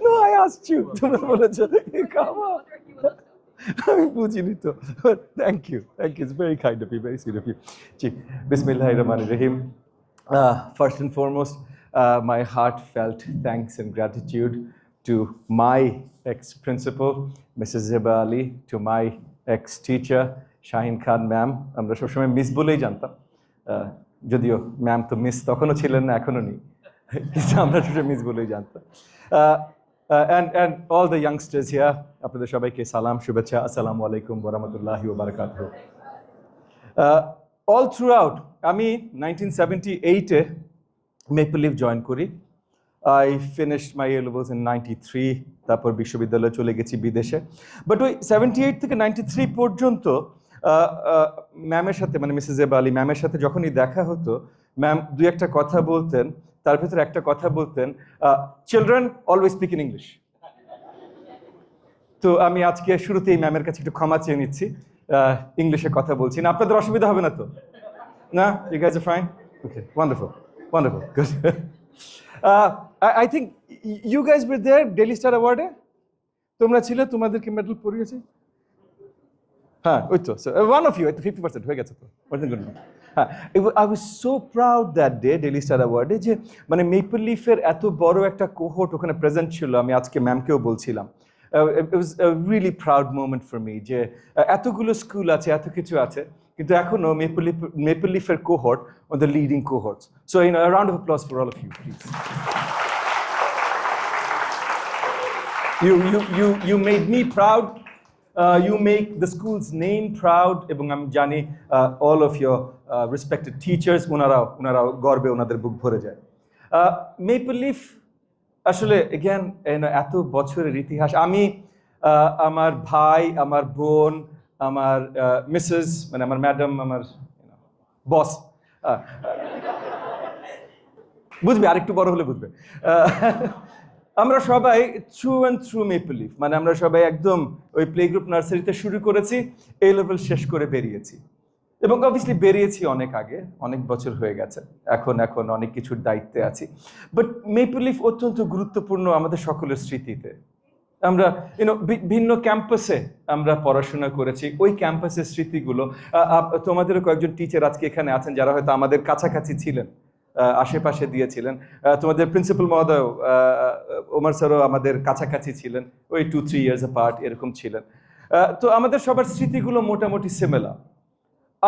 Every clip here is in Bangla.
No, I asked you. তোমরা বলেছো come on. আমি বুঝিনি তো। Thank you. It's very kind of you, very sweet of you. জি, বিসমিল্লাহির রহমানির রহিম। First and foremost, my heartfelt thanks and gratitude to my ex-principal, Mrs. Zeba Ali, to my ex-teacher, Shahin Khan ma'am. আমরা সবসময় মিস বলেই জানতাম, যদিও ম্যাম তো মিস তখনও ছিলেন না, এখনও নেই, কিন্তু আমরা সবসময় মিস বলেই জানতাম। And all the youngsters here, আপনাদের সবাইকে সালাম, শুভেচ্ছা, আসসালামু আলাইকুম ওয়া রাহমাতুল্লাহি ওয়া বারাকাতুহু। All throughout, আমি 1978-এ মেপল লিফ জয়েন করি। I finished my A-levels in 93, তারপর বিশ্ববিদ্যালয়ে চলে গেছি বিদেশে। বাট ওই 78 থেকে 93 পর্যন্ত ম্যামের সাথে, মানে মিসেস জেবা আলী ম্যামের সাথে যখনই দেখা হতো, ম্যাম দুই একটা কথা বলতেন, তার ভিতরে একটা কথা বলতেন, children always speak in English. তো আমি আজকে শুরুতেই ম্যামের কাছে একটু ক্ষমা চেয়ে নিচ্ছি, ইংলিশে কথা বলছি না, আপনাদের অসুবিধা হবে না তো? না, you guys are fine? Okay, wonderful, good. I think you guys were there Daily Star Award-এ, তোমরা ছিলে, তোমাদেরকে মেডেল পরিয়েছি। হ্যাঁ, ওই তো, one of you, 50% হয়ে গেছে তো। হ্যাঁ, I was so proud that day Daily Star Award-এ, যে মানে মেপল লিফের এত বড় একটা কোহোর্ট ওখানে প্রেজেন্ট ছিল। আমি আজকে ম্যামকেও বলছিলাম, it was a really proud moment for me, যে এতগুলো স্কুল আছে, এত কিছু আছে, কিন্তু এখনো মেপল লিফের cohort on the leading cohorts. So, a round of applause for all of you, please. You made me proud. You make the school's name proud, এবং আমি জানি all of your respected teachers, ওনারাও গর্বে ওনাদের বুক ভরে যায়। মেপল লিফ আসলে again এত বছরের ইতিহাস। আমি, আমার ভাই, আমার বোন, আমার মিসেস, মানে আমার ম্যাডাম, আমার বস, বুঝবে, আরেকটু বড় হলে বুঝবে, আমরা সবাই through and through maple leaf, মানে আমরা সবাই একদম ওই প্লে গ্রুপ নার্সারিতে শুরু করেছি, এই লেভেল শেষ করে বেরিয়েছি, এবং অবভিয়াসলি বেরিয়েছি অনেক আগে, অনেক বছর হয়ে গেছে, এখন অনেক কিছুর দায়িত্বে আছি। বাট মেপল লিফ অত্যন্ত গুরুত্বপূর্ণ আমাদের সকলের স্মৃতিতে। আমরা ভিন্ন ক্যাম্পাসে আমরা পড়াশোনা করেছি, ওই ক্যাম্পাসের স্মৃতিগুলো, তোমাদেরও কয়েকজন টিচার আজকে এখানে আছেন যারা হয়তো আমাদের কাছাকাছি ছিলেন, আশেপাশে দিয়েছিলেন। তোমাদের প্রিন্সিপাল মহোদয় ওমর স্যারও আমাদের কাছাকাছি ছিলেন, ওই 2-3 years apart এরকম ছিলেন। তো আমাদের সবার স্মৃতিগুলো মোটামুটি সিমিলার।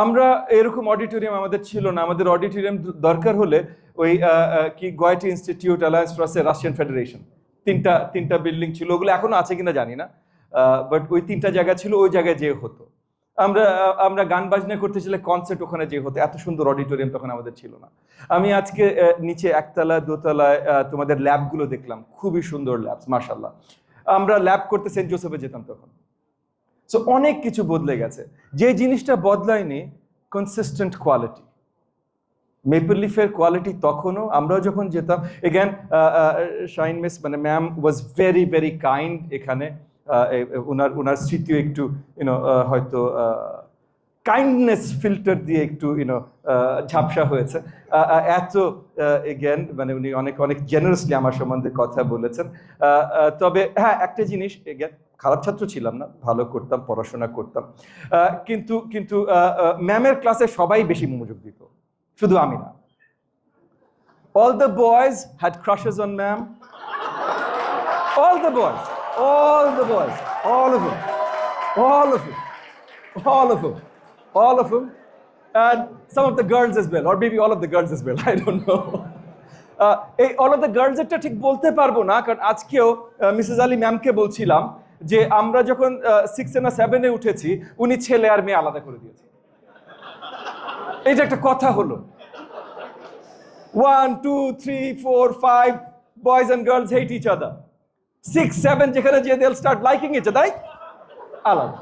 আমরা এরকম অডিটোরিয়াম আমাদের ছিল না, আমাদের অডিটোরিয়াম দরকার হলে ওই কি গোয়েটি ইনস্টিটিউট, অ্যালায়েন্স ফ্রান্সের, রাশিয়ান ফেডারেশন, তিনটা বিল্ডিং ছিল, ওগুলো এখনো আছে কিনা জানি না, বাট ওই 3টা জায়গা ছিল, ওই জায়গায় যে হতো। আমরা গান বাজনা করতে চাইলে কনসার্ট ওখানে যে হতো, এত সুন্দর অডিটোরিয়াম তখন আমাদের ছিল না। আমি আজকে নিচে একতলা দোতলায় তোমাদের ল্যাবগুলো দেখলাম, খুবই সুন্দর ল্যাবস, মাশাআল্লাহ। আমরা ল্যাব করতে সেন্ট জোসেফে যেতাম তখন। সো অনেক কিছু বদলে গেছে, যে জিনিসটা বদলায়নি কনসিস্টেন্ট কোয়ালিটি। মেপল লিফের কোয়ালিটি তখনও, আমরাও যখন যেতাম, এগেন শাইন মিস, মানে ma'am was very very kind. এখানে ওনার স্মৃতিও একটু হয়তো কাইন্ডনেস ফিল্টার দিয়ে একটু ঝাপসা হয়েছে। এত এগেন মানে উনি অনেক জেনারেসলি আমার সম্বন্ধে কথা বলেছেন। তবে হ্যাঁ, একটা জিনিস, এগেন খারাপ ছাত্র ছিলাম না, ভালো করতাম, পড়াশোনা করতাম, কিন্তু ম্যামের ক্লাসে সবাই বেশি মনোযোগ দিত, শুধু আমি না। All the boys had crushes on ma'am. All the boys, all of them, and some of the girls as well, or maybe all of the girls as well, I don't know. এই all of the girls এটা ঠিক বলতে পারবো না, কারণ আজকেও মিসেস আলী ম্যামকে বলছিলাম যে আমরা যখন 6 না 7-এ উঠেছি, উনি ছেলে আর মেয়ে আলাদা করে দিয়েছে। এই যে একটা কথা হলো, 1, 2, 3, 4, 5 boys and girls hate each other. 6, 7 যেখানে যে they'll start liking each other, আলাদা।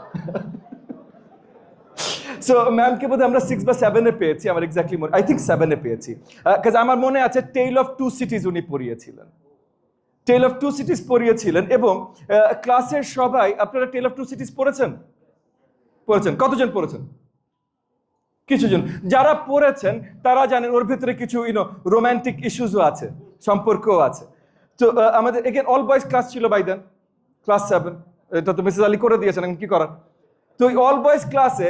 সো ম্যামকে বোধহয় আমরা 6 বা 7-এ পেয়েছি, আমার এক্স্যাক্টলি মনে, আই থিঙ্ক 7-এ পেয়েছি, কাজ আমার মনে আছে টেল অফ টু সিটিজ উনি পড়িয়েছিলেন, টেল অফ টু সিটিজ পড়িয়েছিলেন। এবং ক্লাসের সবাই, আপনারা টেল অফ টু সিটিজ পড়েছেন? কতজন পড়েছেন? কিছুজন। যারা পড়েছেন তারা জানেন ওর ভিতরে কিছু রোমান্টিক ইস্যুসও আছে, সম্পর্কও আছে। তো আমাদের এগেন অল বয়েজ ক্লাস ছিল বাই দেন, ক্লাস 7, এটা তো মিসেস আলী করে দিয়েছেন, এখন কি করার। তো ওই অল বয়েজ ক্লাসে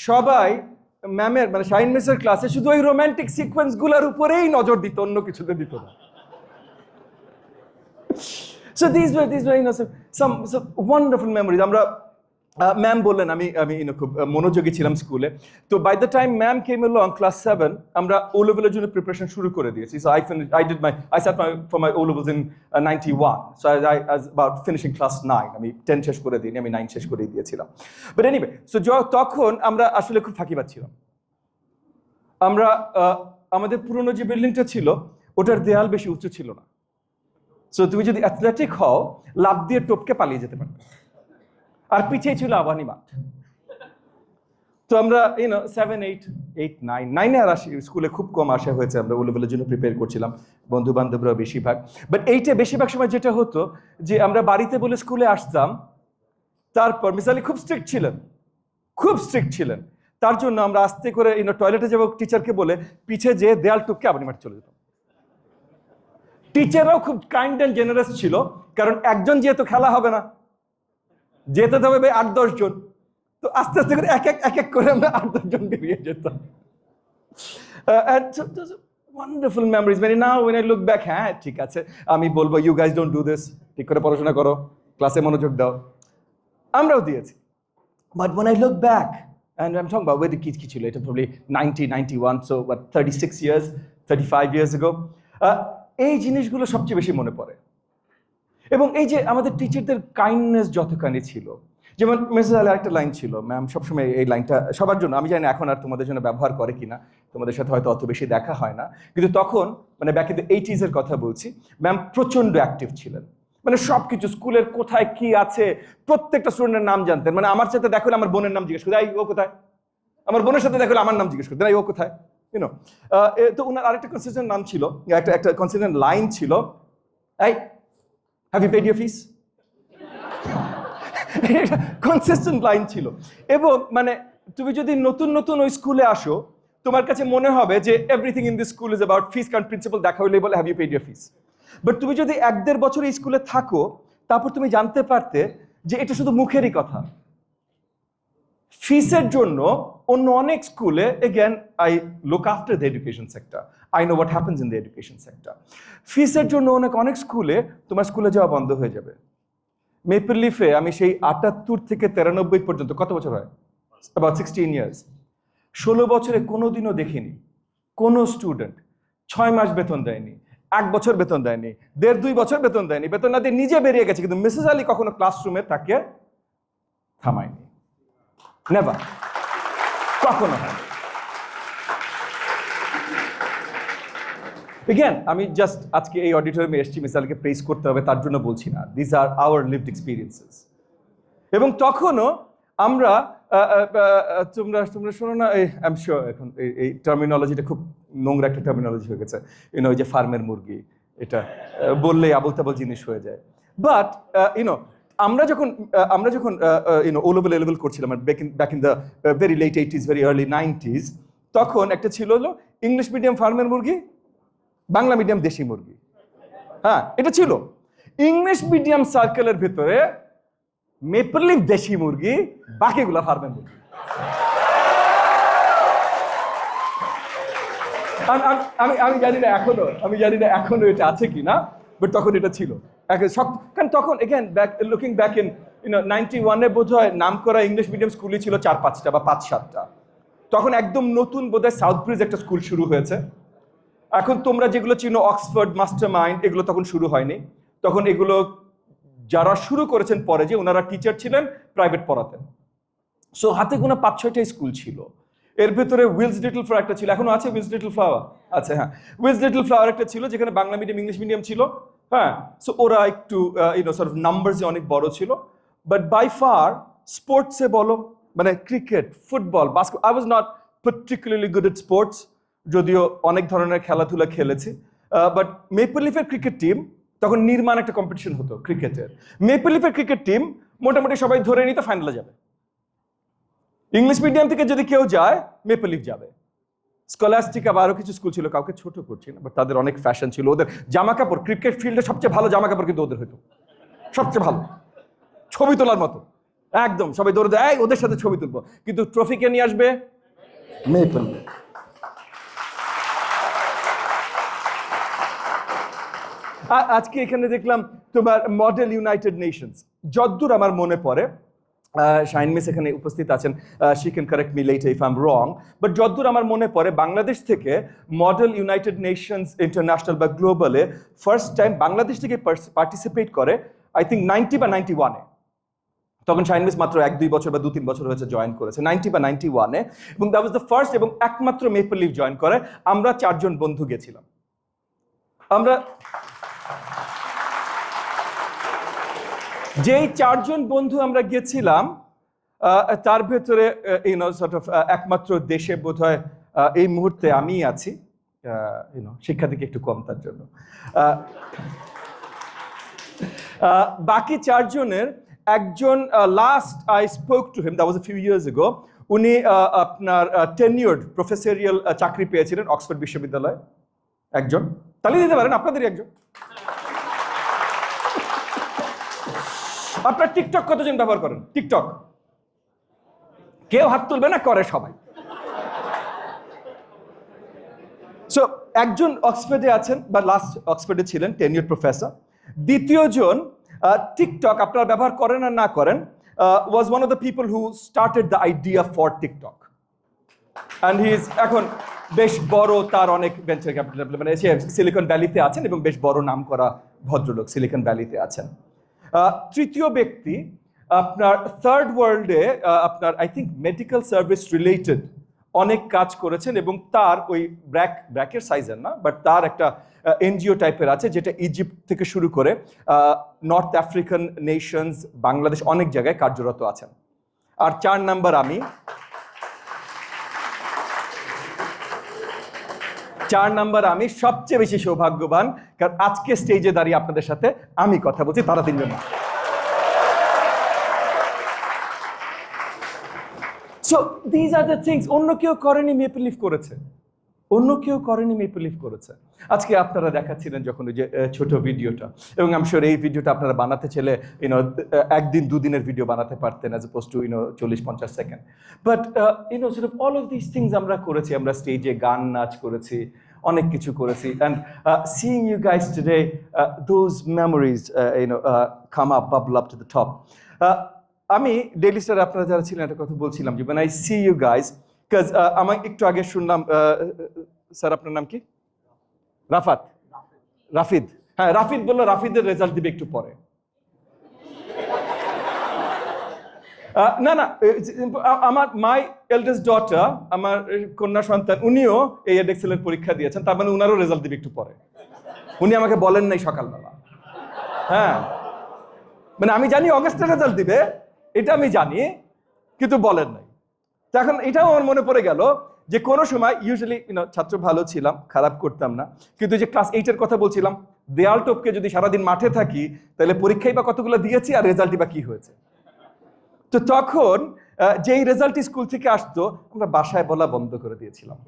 সবাই ম্যামের মানে শাহিন মিসের ক্লাসে শুধু ওই রোমান্টিক সিকোয়েন্স গুলোর উপরেই নজর দিত, অন্য কিছুতে দিত না। So these were some wonderful memories. আমরা ম্যাম বললেন, আমি খুব মনোযোগী ছিলাম স্কুলে। তো by the time ma'am came along class 7, আমরা ও লেভেলের জন্য প্রিপারেশন শুরু করে দিয়েছি। So I sat for my O levels in 91. So I was about finishing class 9. আমি 10 শেষ করে দিইনি, আমি 9 শেষ করে দিয়েছিলাম। বাট এনিওয়ে, সো তখন আমরা আসলে খুব ফাঁকিবাজ ছিলাম। আমরা আমাদের পুরনো যে বিল্ডিংটা ছিল ওটার দেয়াল বেশি উঁচু ছিল না। সো তুমি যদি অ্যাথলেটিক হও, লাফ দিয়ে টপকে পালিয়ে যেতে পারবে। আর পিছিয়ে ছিল আবানি মাঠ। তো আমরা 7, 8, 9 আর আসি, স্কুলে খুব কম আসা হয়েছে, আমরা ও লেভেলের জন্য প্রিপেয়ার করছিলাম, বন্ধু বান্ধবরা বেশিরভাগ। বাট 8-এ বেশিরভাগ সময় যেটা হতো যে আমরা বাড়িতে বলে স্কুলে আসতাম, তারপর মিস আলী খুব স্ট্রিক্ট ছিলেন, তার জন্য আমরা আস্তে করে টয়লেটে যাবো টিচারকে বলে পিছিয়ে যেয়ে দেয়াল টপকে আবানি মাঠ চলে যেতাম। টিচাররাও খুব কাইন্ড অ্যান্ড জেনারেস ছিল, কারণ একজন যেহেতু খেলা হবে না, যেতে হবে 8-10 জন। তো আস্তে আস্তে করে এক এক করে আমরা 8-10 জন বেরিয়ে যেতাম। Wonderful memories. মানে নাও when I look back, হ্যাঁ ঠিক আছে, আমি বলবো you guys don't do this, ঠিক করে পড়াশোনা করো, ক্লাসে মনোযোগ দাও, আমরাও দিয়েছি। But when I look back and I'm talking about where the কি ছিল, এটা probably 91, so what 36 years 35 years ago, এই জিনিসগুলো সবচেয়ে বেশি মনে পড়ে। এবং এই যে আমাদের টিচারদের কাইন্ডনেস যতখানি ছিল, যেমন মেসেজ আলী একটা লাইন ছিল, ম্যাম সবসময় এই লাইনটা সবার জন্য, আমি জানি না এখন আর তোমাদের জন্য ব্যবহার করে কিনা, তোমাদের সাথে হয়তো অত বেশি দেখা হয় না, কিন্তু তখন মানে ব্যাক ইন দ্য 80s এর কথা বলছি, ম্যাম প্রচন্ড অ্যাক্টিভ ছিলেন। মানে সবকিছু স্কুলের কোথায় কি আছে প্রত্যেকটা স্টুডেন্টের নাম জানতেন। মানে আমার সাথে দেখলে আমার বোনের নাম জিজ্ঞেস করতেন, ও কোথায়, আমার বোনের সাথে দেখলে আমার নাম জিজ্ঞেস করতেন, ও কোথায়, তো ওনার আরেকটা কনসিস্টেন্ট নাম ছিল, একটা কনসিস্টেন্ট লাইন ছিল, এই have you paid your fees, consistent line ছিল। এবং মানে তুমি যদি নতুন ওই স্কুলে আসো, তোমার কাছে মনে হবে যে everything in this school is about fees, কারণ প্রিন্সিপাল দেখা হইলে বলে have you paid your fees. But তুমি যদি 1-1.5 বছর এই স্কুলে থাকো, তারপর তুমি জানতে পারতে যে এটা শুধু মুখেরই কথা। ফিসের জন্য অন্য অনেক স্কুলে, again I look after the education sector, I know what happens in the education sector, ফিসের জন্য অনেক স্কুলে তোমার স্কুলে যাওয়া বন্ধ হয়ে যাবে। মেপল লিফে আমি সেই 78 থেকে 93 পর্যন্ত, কত বছর হয়, about 16 years, 16 বছরে কোনোদিনও দেখিনি কোনো স্টুডেন্ট 6 মাস বেতন দেয়নি, 1 বছর বেতন দেয়নি, 1.5-2 বছর বেতন দেয়নি, বেতন না দিয়ে নিজে বেরিয়ে গেছে, কিন্তু মিসেস আলী কখনো ক্লাসরুমে তাকে থামায়নি, নেভার, কখনো হয়। Again, আমি জাস্ট আজকে এই অডিটোরিয়ামে এসেছি মিস আলীকে প্রেজ করতে হবে তার জন্য বলছি না, this are our lived experiences. এবং তখনও আমরা তোমরা শোনো না, আই এম শিওর এখন এই টার্মিনোলজিটা খুব নোংরা একটা টার্মিনোলজি হয়ে গেছে, ওই যে ফার্মের মুরগি, এটা বললেই আবল তাবল জিনিস হয়ে যায়। বাট আমরা যখন ও লেভেল করছিলাম back in the very late 80s, very early 90s, তখন একটা ছিল হলো ইংলিশ মিডিয়াম ফার্মের মুরগি, বাংলা মিডিয়াম দেশি মুরগি। হ্যাঁ, এটা ছিল ইংলিশ মিডিয়াম সার্কেলের ভেতরে মেপল লিফ দেশি মুরগি, বাকিগুলা ফার্মের মুরগি। আমি জানি না এখনো এটা আছে কিনা, বাট তখন এটা ছিল। কারণ তখন এগেন লুকিং ব্যাক ইন 91-এ বোধ হয় নাম করা ইংলিশ মিডিয়াম স্কুলই ছিল 4-5টা বা 5-7টা। তখন একদম নতুন বোধহয় সাউথ ব্রিজ একটা স্কুল শুরু হয়েছে। এখন তোমরা যেগুলো চিনো অক্সফোর্ড, মাস্টার মাইন্ড, এগুলো তখন শুরু হয়নি। তখন এগুলো যারা শুরু করেছেন পরে, যে ওনারা টিচার ছিলেন, প্রাইভেট পড়াতেন। সো হাতে গোনা 5-6টা স্কুল ছিল। এর ভেতরে উইলস লিটল ফ্লাওয়ার একটা ছিল, এখনো আছে উইলস লিটল ফ্লাওয়ার, আচ্ছা হ্যাঁ, উইলস লিটল ফ্লাওয়ার একটা ছিল যেখানে বাংলা মিডিয়াম ইংলিশ মিডিয়াম ছিল। হ্যাঁ, সো ওরা একটু সর্ট অফ নাম্বারসে অনেক বড় ছিল। বাট বাই ফার স্পোর্টসে বলো, মানে cricket, football, basketball, I was not particularly good at sports, যদিও অনেক ধরনের খেলাধুলা খেলেছি। বাট মেপল লিফের ক্রিকেট টিম, তখন নির্মাণ একটা কম্পিটিশন হতো ক্রিকেটের, মেপল লিফের ক্রিকেট টিম মোটামুটি সবাই ধরে নিতে ফাইনালে যাবে। ইংলিশ মিডিয়াম থেকে যদি কেউ যায়, মেপল লিফ যাবে। স্কলাস্টিকা বা আরো কিছু স্কুল ছিল, কাউকে ছোট করছি না, বাট তাদের অনেক ফ্যাশন ছিল। ওদের জামা কাপড়, ক্রিকেট ফিল্ডে সবচেয়ে ভালো জামা কাপড় কিন্তু ওদের হতো, সবচেয়ে ভালো, ছবি তোলার মতো একদম। সবাই দৌড়ে দেয় ওদের সাথে ছবি তুলবো, কিন্তু ট্রফিকে নিয়ে আসবে মেপল লিফ। আজকে এখানে দেখলাম তোমার মডেল ইউনাইটেড নেশনস, যদ্দূর আমার মনে পড়ে, শাইন মিস এখানে উপস্থিত আছেন, she can correct me later if I am wrong, but যদ্দূর আমার মনে পড়ে বাংলাদেশ থেকে মডেল ইউনাইটেড নেশনস ইন্টারন্যাশনাল বা গ্লোবালে ফার্স্ট টাইম বাংলাদেশ থেকে পার্টিসিপেট করে আই থিঙ্ক 90 বা 91-এ। তখন শাইন মিস মাত্র 1-2 বছর বা 2-3 বছর হয়েছে জয়েন করেছে, 90 বা 91-এ, এবং দ্যাট ওয়াজ দ্য ফার্স্ট এবং একমাত্র মেপল লিফ জয়েন করে। আমরা 4 জন বন্ধু গেছিলাম। আমরা যেই 4 জন বন্ধু আমরা গেছিলাম, তার ভেতরে সর্ট অফ একমাত্র দেশে বোধহয় এই মুহূর্তে আমি আছি, শিক্ষা দিকে একটু কম তার জন্য। বাকি 4 জনের একজন, last I spoke to him that was a few years ago, উনি আপনার টেনিউরড প্রফেসরিয়াল চাকরি পেয়েছিলেন অক্সফোর্ড বিশ্ববিদ্যালয়ে। একজন তালি দিতে পারেন, আপনাদেরই একজন। আপনার টিকটক কতজন ব্যবহার করেন? টিকটক কেউ হাত তুলবে না, করে সবাই। সো একজন অক্সফোর্ডে আছেন বা লাস্ট অক্সফোর্ডে ছিলেন, টেনিউরড প্রফেসর। দ্বিতীয় জন টিকটক আপনারা ব্যবহার করেন আর না করেন, was one of the people who started the idea for TikTok, and he is এখন বেশ বড়, তার অনেক ভেঞ্চার ক্যাপিটাল, মানে সিলিকন ভ্যালিতে আছেন এবং বেশ বড় নাম করা ভদ্রলোক সিলিকন ভ্যালিতে আছেন। তৃতীয় ব্যক্তি আপনার থার্ড ওয়ার্ল্ডে আপনার I think medical service related অনেক কাজ করেছেন, এবং তার ওই ব্র্যাকের সাইজের না, বাট তার একটা এনজিও টাইপের আছে যেটা ইজিপ্ট থেকে শুরু করে নর্থ আফ্রিকান নেশনস, বাংলাদেশ, অনেক জায়গায় কার্যরত আছেন। আর 4 নাম্বার আমি। 4 নাম্বার আমি সবচেয়ে বেশি সৌভাগ্যবান, কারণ আজকে স্টেজে দাঁড়িয়ে আপনাদের সাথে আমি কথা বলছি, তারা 3 জন না। So this are the things, অন্য কেউ করেনি, মেপল লিফ করেছে, অন্য কেউ করেনি, মেপল লিফ করেছে। আজকে আপনারা দেখাচ্ছিলেন যখন ওই যে ছোট ভিডিওটা, এবং আমি শিওর এই ভিডিওটা আপনারা বানাতে চাইলে একদিন 2 দিনের ভিডিও বানাতে পারতেন, as oppose to 40-50 second. But sort of all of this things আমরা করেছি, আমরা স্টেজে গান নাচ করেছি, অনেক কিছু করেছি, and seeing you guys today, those memories come up, bubble up to the top. আমি ডেইলি স্টার আপনারা যারা ছিলেন একটা কথা বলছিলাম যে when I see you guys, because আমি একটু আগে শুনলাম, স্যার আপনার নাম কি? রাফিদ। হ্যাঁ, রাফিদ বললো রাফিদের রেজাল্ট দিবে একটু পরে। না, আমার মাই এল্ডেস্ট ডটার, আমার কন্যা সন্তান, উনিও এই এডএক্সেলের পরীক্ষা দিয়েছেন, তার মানে উনারও রেজাল্ট দিবে একটু পরে। উনি আমাকে বলেন নাই সকালবেলা। হ্যাঁ, মানে আমি জানি অগাস্টে রেজাল্ট দিবে, এটা আমি জানি, কিন্তু বলেন নাই। তো এখন এটাও আমার মনে পড়ে গেল যে কোনো সময় ইউজুয়ালি ছাত্র ভালো ছিলাম, খারাপ করতাম না, কিন্তু যে ক্লাস 8-এর কথা বলছিলাম, দেয়াল টপকে যদি সারাদিন মাঠে থাকি তাহলে পরীক্ষায় বা কতগুলো দিয়েছি আর রেজাল্টই বা কি হয়েছে। তো তখন যেই রেজাল্ট স্কুল থেকে আসতো আমরা বাসায় বলা বন্ধ করে দিয়েছিলাম,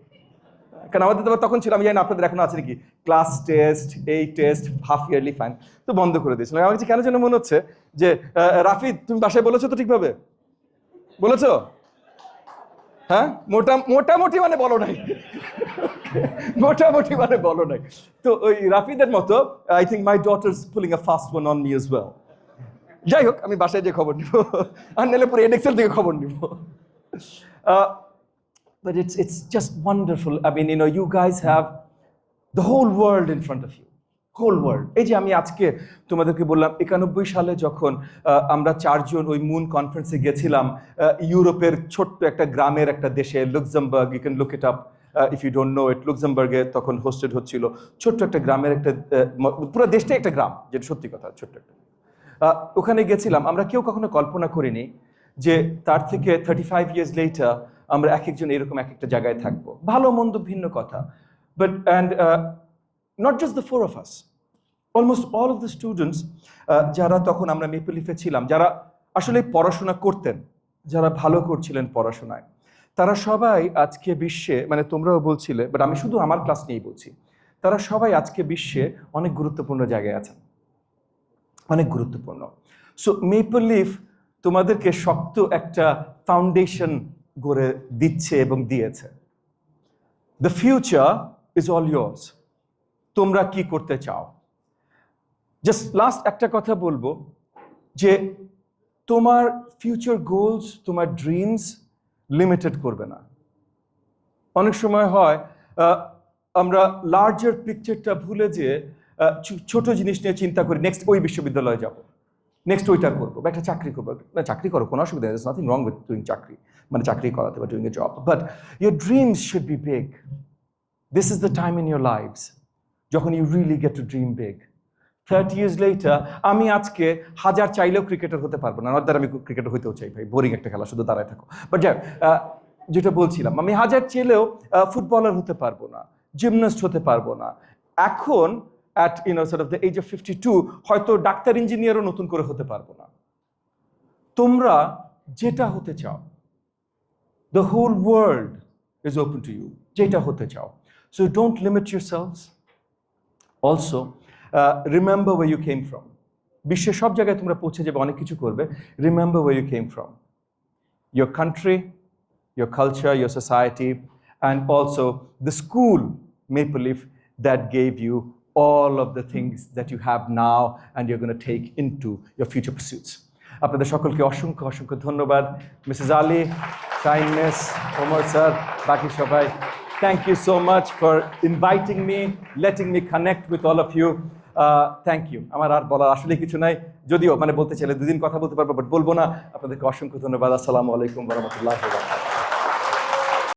কারণ আমাদের তখন ছিল, আমি জানি না আপনাদের এখনো আছে নাকি, ক্লাস টেস্ট, এই টেস্ট, হাফ ইয়ারলি ফাইন, তো বন্ধ করে দিয়েছিলাম। আমার কাছে কেন যেন মনে হচ্ছে যে রাফিদ তুমি বাসায় বলেছো তো ঠিকভাবে বলেছো? হ্যাঁ, মোটামুটি মানে বলো নাই, মোটামুটি মানে বলো নাই। তো ওই রাফিদের মতো I think my daughter is pulling a fast one on me as well. যাই হোক, আমি বাসায় যে খবর নিব, আর নাহলে পুরো এডএক্সেল থেকে খবর নিব। But it's just wonderful. I mean, you guys have the whole world in front of you. Whole world. এই যে আমি আজকে তোমাদেরকে বললাম 91 সালে যখন আমরা 4 জন ওই মুন কনফারেন্সে গেছিলাম ইউরোপের ছোট্ট একটা গ্রামের একটা দেশে, Luxembourg, you can look it up if you don't know it. লুক্সেমবার্গে তখন হোস্টেড হচ্ছিল, ছোট্ট একটা গ্রামের একটা, পুরো দেশটাই একটা গ্রাম, যেটা সত্যি কথা, ছোট্ট একটা। ওখানে গেছিলাম, আমরা কেউ কখনো কল্পনা করিনি যে তার থেকে 35 years later আমরা এক একজন এরকম এক একটা জায়গায় থাকবো, ভালো মন্দ ভিন্ন কথা। But and not just the 4 of us, almost all of the students যারা তখন আমরা মেপল লিফে ছিলাম, যারা আসলে পড়াশোনা করতেন, যারা ভালো করছিলেন পড়াশোনায়, তারা সবাই আজকে বিশ্বে, মানে তোমরাও বলছিলে, বাট আমি শুধু আমার ক্লাস নিয়েই বলছি, তারা সবাই আজকে বিশ্বে অনেক গুরুত্বপূর্ণ জায়গায় আছেন, অনেক গুরুত্বপূর্ণ। সো মেপল লিফ তোমাদেরকে শক্ত একটা ফাউন্ডেশন গড়ে দিচ্ছে এবং দিয়েছে। The future is all years. তোমরা কি করতে চাও? জাস্ট লাস্ট একটা কথা বলবো যে তোমার ফিউচার গোলস, তোমার ড্রিমস লিমিটেড করবে না। অনেক সময় হয় আমরা লার্জার পিকচারটা ভুলে যে ছোট জিনিস নিয়ে চিন্তা করি, নেক্সট ওই বিশ্ববিদ্যালয়ে যাব, নেক্সট ওইটা করবো, বা একটা চাকরি করবো। না, চাকরি করো, কোনো অসুবিধা নেই, নাথিং রং উইথ ডুইং চাকরি, মানে চাকরি করাতে বা doing a job, but your dreams should be big. This is the time in your lives যখন you really get to dream big. 30 years later, আমি আজকে 1000 চাইলেও ক্রিকেটার হতে পারবো না, নট দ্যাট আমি ক্রিকেটার হইতেও চাই, ভাই বোরিং একটা খেলা, শুধু দাঁড়ায় থাকো। বাট যাই, যেটা বলছিলাম, আমি 1000 চাইলেও ফুটবলার হতে পারবো না, জিমনাস্ট হতে পারবো না। এখন at sort of the age of 52 হয়তো ডাক্তার ইঞ্জিনিয়ারও নতুন করে হতে পারবো না। তোমরা যেটা হতে চাও, the whole world is open to you, যেটা হতে চাও। So don't limit yourselves. Also, remember where you came from. বিশ্বের সব জায়গায় তোমরা পৌঁছে যাবে, অনেক কিছু করবে। Remember where you came from. Your country, your culture, your society, and also the school, Maple Leaf, that gave you all of the things that you have now and you're going to take into your future pursuits. আপনাদের সকলকে অসংখ্য অসংখ্য ধন্যবাদ। Mrs Ali, shine, Omar sir, বাকি সবাই, thank you so much for inviting me, letting me connect with all of you. Thank you. আমার আর বলার আসলে কিছু নাই, যদিও মানে বলতে চাইলে 2 দিন কথা বলতে পারবো, বাট বলবো না। আপনাদেরকে অসংখ্য ধন্যবাদ। আসসালামু আলাইকুম ওয়া রাহমাতুল্লাহি ওয়া বারাকাতুহু।